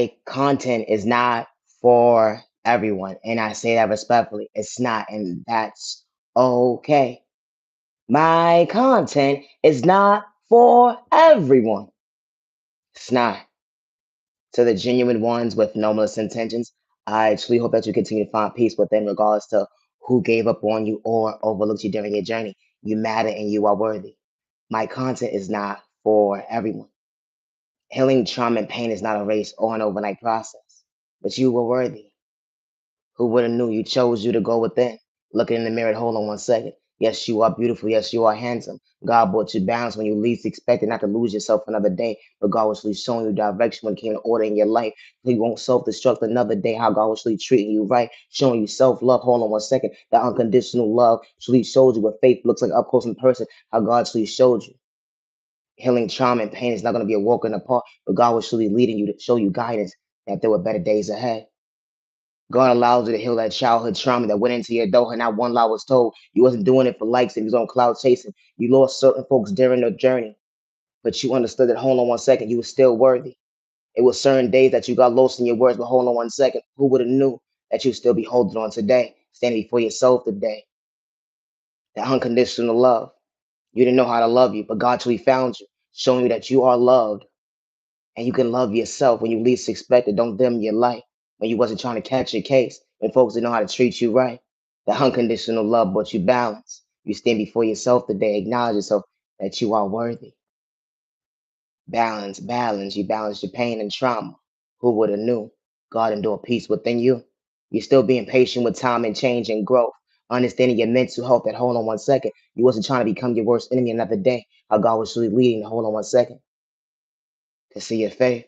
My content is not for everyone. And I say that respectfully. It's not, and that's okay. My content is not for everyone. It's not. To the genuine ones with no malicious intentions, I truly hope that you continue to find peace within regards to who gave up on you or overlooked you during your journey. You matter and you are worthy. My content is not for everyone. Healing trauma and pain is not a race or an overnight process, but you were worthy. Who would have knew you chose you to go within? Looking in the mirror, hold on one second. Yes, you are beautiful. Yes, you are handsome. God brought you balance when you least expected not to lose yourself another day. But God was really showing you direction when it came to order in your life. So you won't self-destruct another day. How God was really treating you right, showing you self-love. Hold on one second. That unconditional love truly showed you what faith looks like up close in person. How God truly showed you. Healing trauma and pain is not going to be a walk in the park, but God was truly leading you to show you guidance that there were better days ahead. God allows you to heal that childhood trauma that went into your adulthood. Not one lie was told. You wasn't doing it for likes and you was on cloud chasing. You lost certain folks during the journey, but you understood that, hold on one second, you were still worthy. It was certain days that you got lost in your words, but hold on one second. Who would have knew that you'd still be holding on today, standing before yourself today? That unconditional love. You didn't know how to love you, but God truly found you, showing you that you are loved and you can love yourself when you least expect it. Don't dim your light when you wasn't trying to catch your case, when folks didn't know how to treat you right. The unconditional love brought you balance. You stand before yourself today, acknowledge yourself that you are worthy. Balance, balance. You balance your pain and trauma. Who would have knew? God endured peace within you. You're still being patient with time and change and growth. Understanding your mental health. That hold on one second. You wasn't trying to become your worst enemy another day. How God was really leading. Hold on one second. To see your faith.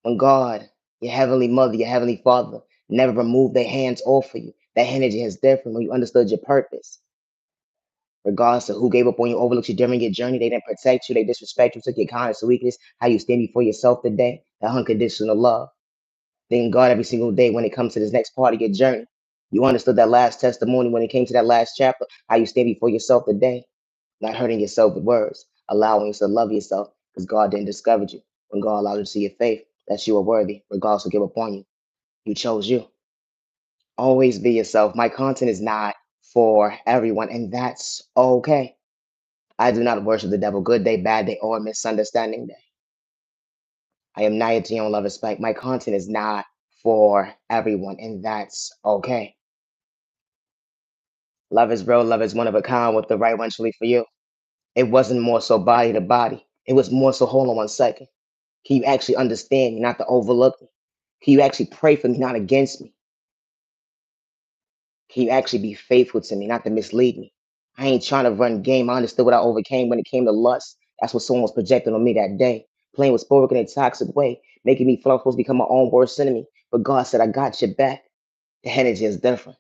When God, your heavenly mother, your heavenly father, never removed their hands off of you. That energy is different when you understood your purpose. Regardless of who gave up on you, overlooked you during your journey, they didn't protect you, they disrespect you, took your kindness and weakness, how you stand before yourself today, that unconditional love. Thank God every single day when it comes to this next part of your journey. You understood that last testimony when it came to that last chapter, how you stand before yourself today, not hurting yourself with words, allowing you to love yourself because God didn't discourage you. When God allowed you to see your faith, that you are worthy, regardless of give up on you. You chose you. Always be yourself. My content is not for everyone, and that's okay. I do not worship the devil, good day, bad day, or misunderstanding day. I am Naya Dion Love Respect. My content is not for everyone, and that's okay. Love is real, love is one of a kind with the right one truly for you. It wasn't more so body to body. It was more so, hold on one second. Can you actually understand me, not to overlook me? Can you actually pray for me, not against me? Can you actually be faithful to me, not to mislead me? I ain't trying to run game. I understood what I overcame when it came to lust. That's what someone was projecting on me that day. Playing with sport in a toxic way, making me feel I'm supposed to become my own worst enemy. But God said, I got your back. The energy is different.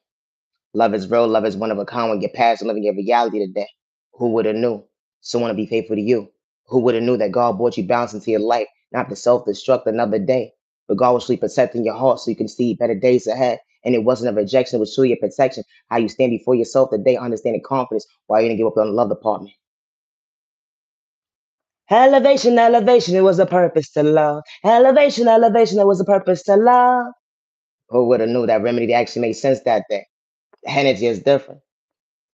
Love is real. Love is one of a kind when you're past and living your reality today. Who would have knew? Someone to be faithful to you. Who would have knew that God brought you balance into your life, not to self-destruct another day, but God was really protecting your heart so you can see better days ahead. And it wasn't a rejection, it was truly a protection. How you stand before yourself today, understanding confidence, why you didn't give up on the love department. Elevation, elevation, it was a purpose to love. Elevation, elevation, it was a purpose to love. Who would have knew that remedy actually made sense that day? The energy is different.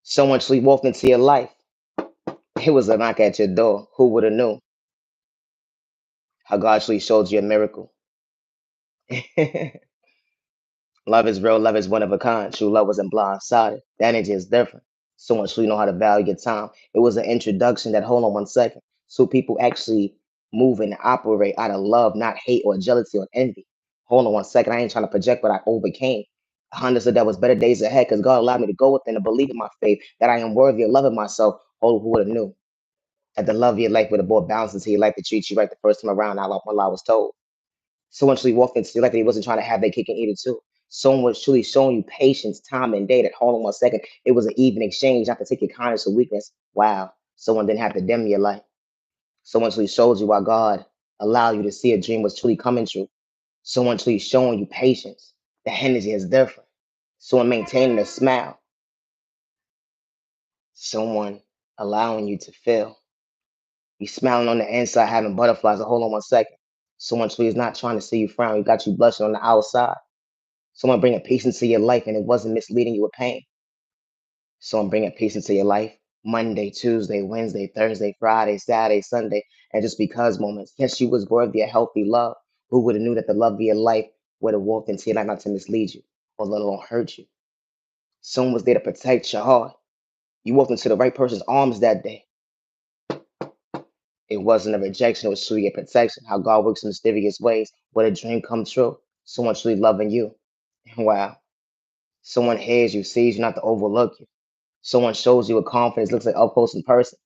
Someone actually walked into your life. It was a knock at your door. Who would have knew? How God actually showed you a miracle. Love is real. Love is one of a kind. True love wasn't blindsided. The energy is different. Someone truly know how to value your time. It was an introduction that, hold on one second. So people actually move and operate out of love, not hate or jealousy or envy. Hold on one second. I ain't trying to project what I overcame. I understood that was better days ahead because God allowed me to go within and believe in my faith that I am worthy of loving myself. Oh, who would have knew? That the love of your life would have brought balance into your life to treat you right the first time around. I was told. Someone truly walked into your life that he wasn't trying to have their cake and eat it too. Someone was truly showing you patience, time, and day. That hold on one second. It was an even exchange, not to take your kindness or weakness. Wow. Someone didn't have to dim your light. Someone truly showed you why God allowed you to see a dream was truly coming true. Someone truly showing you patience. The energy is different. Someone maintaining a smile. Someone allowing you to feel. You smiling on the inside, having butterflies. Hold on one second. Someone truly is not trying to see you frown. You got you blushing on the outside. Someone bringing peace into your life and it wasn't misleading you with pain. Someone bringing peace into your life Monday, Tuesday, Wednesday, Thursday, Friday, Saturday, Sunday, and just because moments. Yes, you was worthy of healthy love. Who would have knew that the love of your life would have walked into your life not to mislead you or let alone hurt you? Someone was there to protect your heart. You walked into the right person's arms that day. It wasn't a rejection, it was truly a protection. How God works in mysterious ways. What a dream come true. Someone truly loving you. Wow. Someone hears you, sees you, not to overlook you. Someone shows you with confidence, looks like up close in person.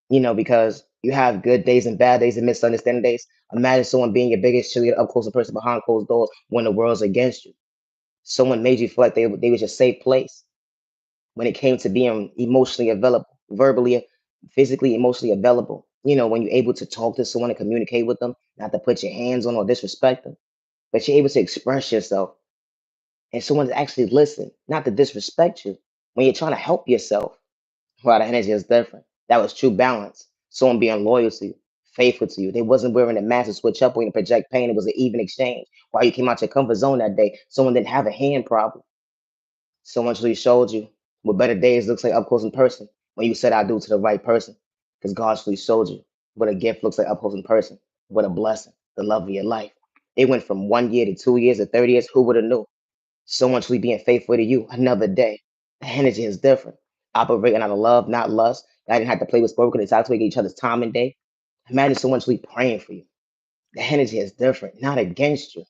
Because you have good days and bad days and misunderstanding days. Imagine someone being your biggest cheerleader up close in person behind closed doors when the world's against you. Someone made you feel like they was your safe place when it came to being emotionally available, verbally, physically, emotionally available. When you're able to talk to someone and communicate with them, not to put your hands on or disrespect them, but you're able to express yourself and someone actually listen, not to disrespect you when you're trying to help yourself. Wow, the energy is different. That was true balance. Someone being loyal to you, faithful to you. They wasn't wearing a mask to switch up when you project pain. It was an even exchange. While you came out your comfort zone that day, someone didn't have a hand problem. Someone truly showed you what better days looks like up close in person when you said I do to the right person. Because God truly showed you what a gift looks like up close in person. What a blessing, the love of your life. It went from 1 year to 2 years to 30 years. Who would have knew? Someone truly being faithful to you another day. The energy is different. Operating out of love, not lust. I didn't have to play with spoken. It's actually each other's time and day. Imagine someone truly praying for you. The energy is different, not against you.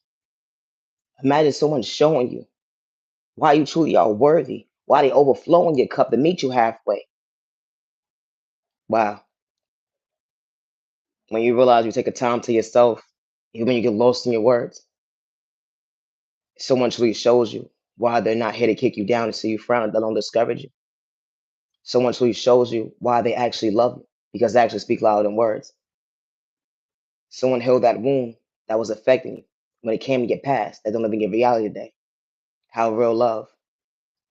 Imagine someone showing you why you truly are worthy, why they overflow in your cup to meet you halfway. Wow. When you realize you take a time to yourself, even when you get lost in your words, someone truly shows you why they're not here to kick you down and see you frown, let alone discourage you. Someone truly shows you why they actually love you because they actually speak louder than words. Someone healed that wound that was affecting you when it came to get past that don't live in your reality today. How real love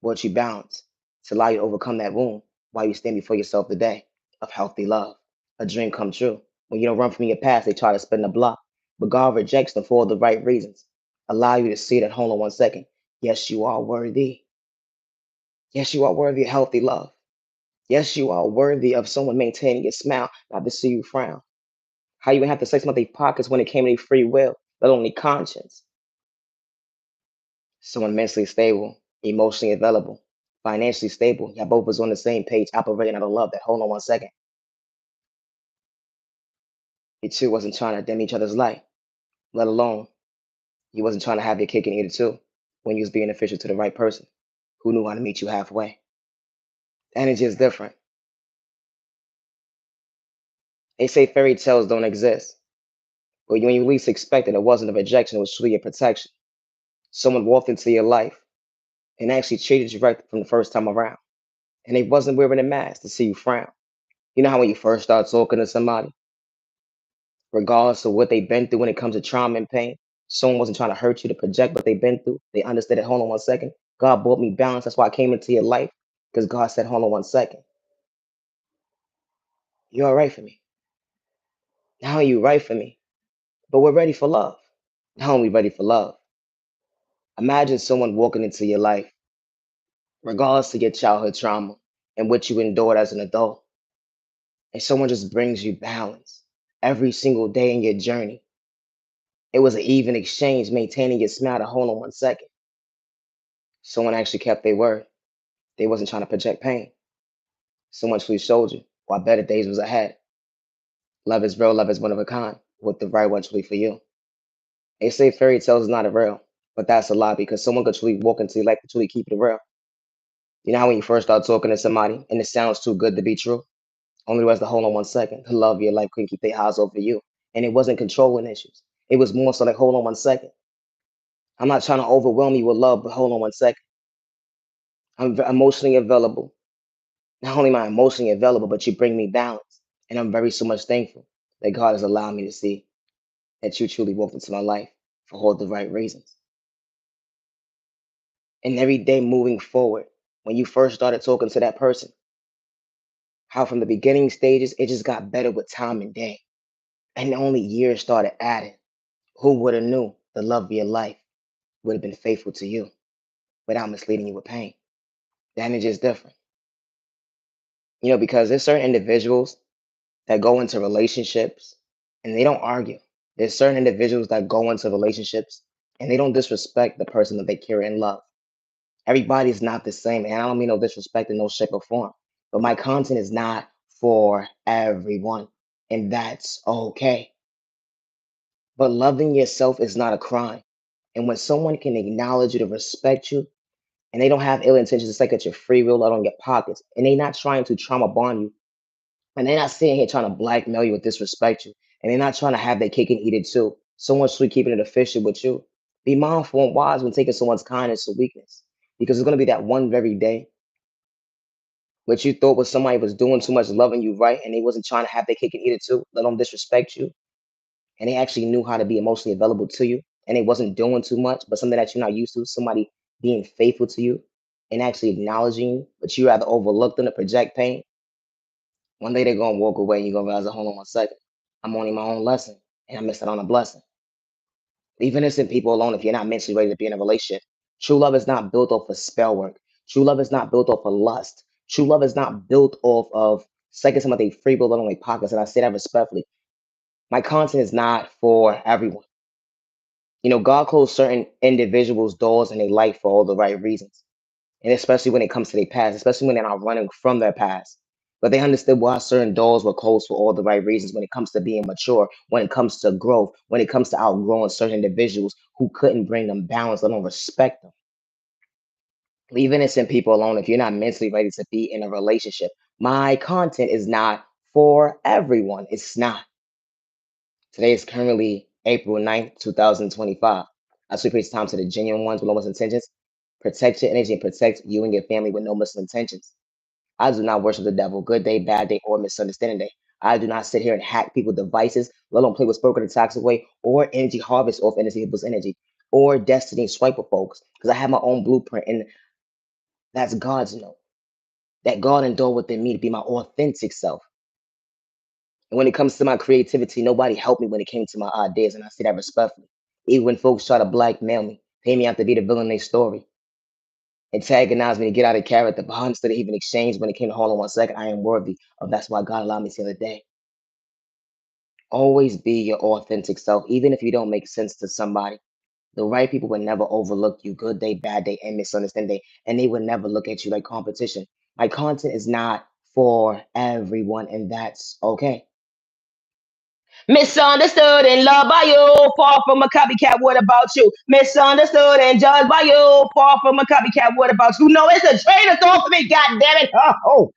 brought you balance to allow you to overcome that wound while you stand before yourself today of healthy love. A dream come true. When you don't run from your past, they try to spin the block. But God rejects them for all the right reasons. Allow you to see that, hold on 1 second. Yes, you are worthy. Yes, you are worthy of healthy love. Yes, you are worthy of someone maintaining your smile, not to see you frown. How you even have to sex about their pockets when it came to their free will, let alone their conscience. Someone mentally stable, emotionally available, financially stable. Y'all both was on the same page, operating out of love. That hold on 1 second. You two wasn't trying to dim each other's light, let alone you wasn't trying to have your cake and eat it too when you was being official to the right person who knew how to meet you halfway. The energy is different. They say fairy tales don't exist, but when you least expect it, it wasn't a rejection, it was truly a protection. Someone walked into your life and actually treated you right from the first time around. And they wasn't wearing a mask to see you frown. You know how when you first start talking to somebody, regardless of what they've been through when it comes to trauma and pain, someone wasn't trying to hurt you to project what they've been through. They understood it. Hold on 1 second. God brought me balance. That's why I came into your life. Because God said, hold on 1 second. You're all right for me. Now you right for me. But we're ready for love. Now we ready for love. Imagine someone walking into your life, regardless of your childhood trauma and what you endured as an adult. And someone just brings you balance every single day in your journey. It was an even exchange, maintaining your smile to hold on 1 second. Someone actually kept their word. They wasn't trying to project pain. Someone truly showed you why better days was ahead. Love is real, love is one of a kind, with the right one truly for you. They say fairy tales is not a real, but that's a lie because someone could truly walk into your life and truly keep it real. You know how when you first start talking to somebody and it sounds too good to be true? Only was to hold on 1 second. The love of your life couldn't keep their eyes over you. And it wasn't controlling issues. It was more so like, hold on 1 second. I'm not trying to overwhelm you with love, but hold on 1 second. I'm emotionally available. Not only am I emotionally available, but you bring me balance. And I'm very so much thankful that God has allowed me to see that you truly walked into my life for all the right reasons. And every day moving forward, when you first started talking to that person, how from the beginning stages, it just got better with time and day. And only years started adding. Who would have knew the love of your life would have been faithful to you without misleading you with pain? The energy is different. Because there's certain individuals that go into relationships and they don't argue. There's certain individuals that go into relationships and they don't disrespect the person that they care and love. Everybody's not the same, and I don't mean no disrespect in no shape or form. But my content is not for everyone, and that's okay. But loving yourself is not a crime. And when someone can acknowledge you to respect you, and they don't have ill intentions, it's like it's your free will out on your pockets, and they're not trying to trauma bond you, and they're not sitting here trying to blackmail you or disrespect you, and they're not trying to have their cake and eat it too. Someone's sweet keeping it official with you. Be mindful and wise when taking someone's kindness or weakness, because it's going to be that one very day what you thought was somebody was doing too much loving you right and they wasn't trying to have their cake and eat it too, let them disrespect you, and they actually knew how to be emotionally available to you, and they wasn't doing too much, but something that you're not used to, somebody being faithful to you and actually acknowledging you, but you rather overlook them to project pain. One day they're gonna walk away and you're gonna realize, hold on 1 second, I'm only my own lesson and I missed out on a blessing. Leave innocent people alone if you're not mentally ready to be in a relationship. True love is not built off of spell work. True love is not built off of lust. True love is not built off of second somebody free will on their pockets. And I say that respectfully. My content is not for everyone. God closed certain individuals' doors in their life for all the right reasons. And especially when it comes to their past, especially when they're not running from their past. But they understood why certain doors were closed for all the right reasons when it comes to being mature, when it comes to growth, when it comes to outgrowing certain individuals who couldn't bring them balance, let them respect them. Leave innocent people alone if you're not mentally ready to be in a relationship. My content is not for everyone. It's not. Today is currently April 9th, 2025. I switch time to the genuine ones with no intentions. Protect your energy and protect you and your family with no intentions. I do not worship the devil. Good day, bad day, or misunderstanding day. I do not sit here and hack people's devices, let alone play with spoken in a toxic way, or energy harvest off innocent people's energy, or destiny swipe with folks. Because I have my own blueprint, and that's God's note. That God endured within me to be my authentic self. And when it comes to my creativity, nobody helped me when it came to my ideas, and I say that respectfully. Even when folks try to blackmail me, pay me out to be the villain in their story, antagonize me to get out of character, but instead of even exchange when it came to hold on 1 second, I am worthy of that's why God allowed me to see the day. Always be your authentic self, even if you don't make sense to somebody. The right people will never overlook you, good day, bad day, and misunderstand day, and they will never look at you like competition. My content is not for everyone, and that's okay. Misunderstood and loved by you, far from a copycat. What about you? Misunderstood and judged by you, far from a copycat. What about you? No, it's a train of thought for me. God damn it! Oh,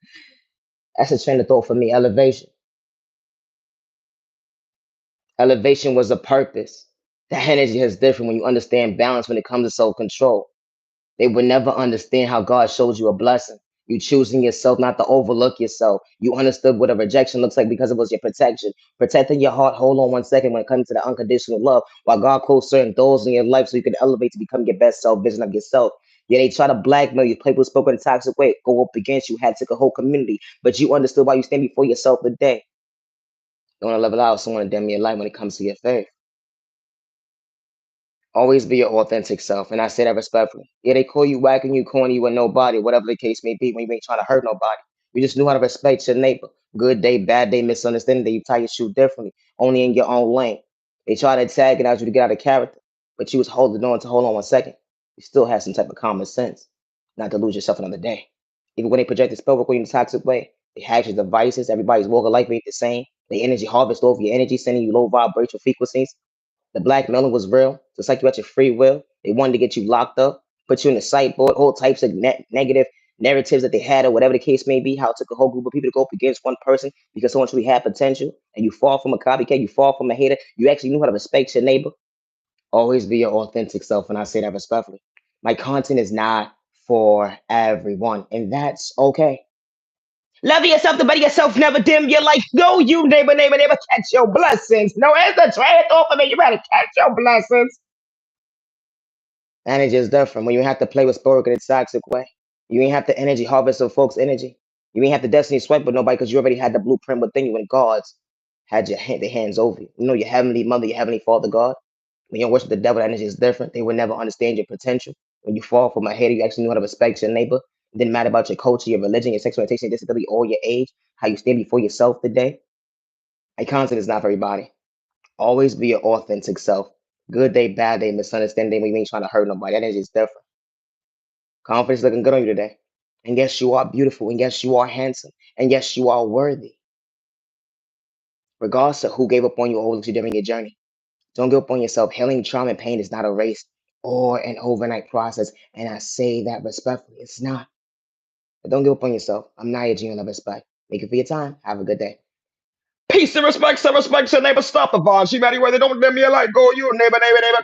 that's a train of thought for me. Elevation. Elevation was a purpose. The energy is different when you understand balance when it comes to self control. They would never understand how God shows you a blessing. You choosing yourself not to overlook yourself. You understood what a rejection looks like because it was your protection. Protecting your heart. Hold on 1 second when it comes to the unconditional love. While God closed certain doors in your life so you can elevate to become your best self vision of yourself. Yeah, they try to blackmail you, play with spoken in a toxic way, go up against you, had to take a whole community. But you understood why you stand before yourself today. You want to level out someone to damn your life when it comes to your faith. Always be your authentic self. And I say that respectfully. Yeah, they call you whacking you, corny, you, and nobody, whatever the case may be, when you ain't trying to hurt nobody. You just knew how to respect your neighbor. Good day, bad day, misunderstanding day. You tie your shoe differently, only in your own lane. They try to antagonize you to get out of character, but you was holding on to hold on 1 second. You still had some type of common sense, not to lose yourself another day. Even when they project the spell work on you in a toxic way, they hack your devices. Everybody's walk of life ain't the same. They energy harvest over your energy, sending you low vibrational frequencies. The blackmailing was real, just like you had your free will. They wanted to get you locked up, put you in the sideboard, all types of negative narratives that they had, or whatever the case may be. How it took a whole group of people to go up against one person because someone truly had potential, and you fall from a copycat, you fall from a hater. You actually knew how to respect your neighbor. Always be your authentic self, and I say that respectfully. My content is not for everyone, and that's okay. Love yourself, to better yourself, never dim your light. No, you neighbor, catch your blessings. No, it's the trade off of it. You better catch your blessings. And it's just different when you have to play with Spork in a toxic way. You ain't have the energy harvest of folks' energy. You ain't have the destiny swipe with nobody because you already had the blueprint within you and God's had their hands over you. You know your heavenly mother, your heavenly father, God. When you worship the devil, that energy is different. They will never understand your potential. When you fall from a hater, you actually know how to respect your neighbor. It didn't matter about your culture, your religion, your sexual orientation, your disability, or your age, how you stand before yourself today. A content is not for everybody. Always be your authentic self. Good day, bad day, misunderstanding, when you ain't trying to hurt nobody. That energy is different. Confidence looking good on you today. And yes, you are beautiful. And yes, you are handsome. And yes, you are worthy. Regardless of who gave up on you or who looked you during your journey. Don't give up on yourself. Healing trauma and pain is not a race or an overnight process. And I say that respectfully. It's not. But don't give up on yourself. I'm not your genuine respect. Thank you for your time. Have a good day. Peace and respect, some respect to neighbor. Stop the vibe. She ready where they don't let me a light. Go you, neighbor, neighbor, neighbor.